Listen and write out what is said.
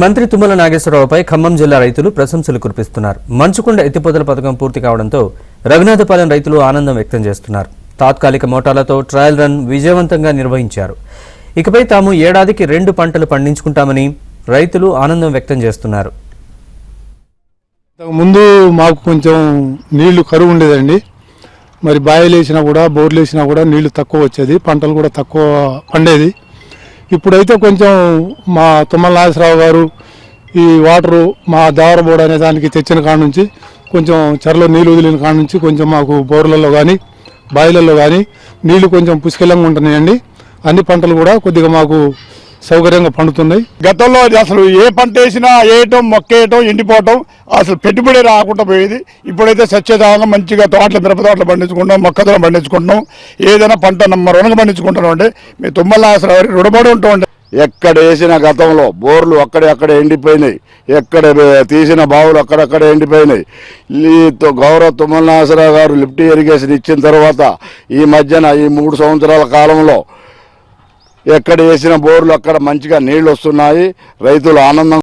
మంత్రి తుమ్మల నాగేశ్వరరావుపై ఖమ్మం జిల్లా రైతులు ప్రశంసలు కురిపిస్తున్నారు. మంచుకొండ ఎత్తిపోతల పథకం పూర్తి కావడంతో రఘునాథపాలెం రైతులు ఆనందం వ్యక్తం చేస్తున్నారు. తాత్కాలిక మోటార్లతో ట్రయల్ రన్ విజయవంతంగా నిర్వహించారు. ఇకపై తాము ఏడాదికి 2 పంటలు పండించుకుంటామని రైతులు ఆనందం వ్యక్తం చేస్తున్నారు. ముందు మాకు కొంచెం నీళ్లు కరువు ఉండేదండి. మరి బాయిలు వేసినా కూడా బోర్లు వేసినా కూడా నీళ్లు తక్కువ వచ్చేది, పంటలు కూడా తక్కువ పండేది. ఇప్పుడైతే కొంచెం మా తుమ్మల నాగేశ్వరరావు గారు ఈ వాటరు మా దేవరబోర్డు అనే దానికి తెచ్చిన కాడ నుంచి కొంచెం చెరలో నీళ్ళు వదిలిన కాడ నుంచి కొంచెం మాకు బోర్లలో కానీ బాయిలలో కానీ నీళ్లు కొంచెం పుష్కలంగా ఉంటున్నాయండి. అన్ని పంటలు కూడా కొద్దిగా మాకు సౌకర్యంగా పండుతున్నాయి. గతంలో అసలు ఏ పంట వేసినా వేయటం మొక్కేయటం ఎండిపోవటం అసలు పెట్టుబడి రాకుండా పోయేది. ఇప్పుడైతే సత్యదానంగా మంచిగా తోటలు మిరప తోటలు పండించుకుంటాం, మొక్కజొన్న పండించుకుంటున్నాం, ఏదైనా పంట రుణంగా పండించుకుంటున్నాం. అంటే మీ తుమ్మల నాగేశ్వరరావు రుణపడి ఉంటాం. ఎక్కడ వేసిన గతంలో బోర్లు అక్కడే ఎండిపోయినాయి, ఎక్కడ తీసిన బావులు అక్కడక్కడే ఎండిపోయినాయి. గౌరవ తుమ్మల నాగేశ్వరరావు గారు లిఫ్ట్ ఇరిగేషన్ ఇచ్చిన తర్వాత ఈ మధ్యన ఈ 3 సంవత్సరాల కాలంలో ఎక్కడ వేసిన బోర్లు అక్కడ మంచిగా నీళ్లు వస్తున్నాయి. రైతులు ఆనందం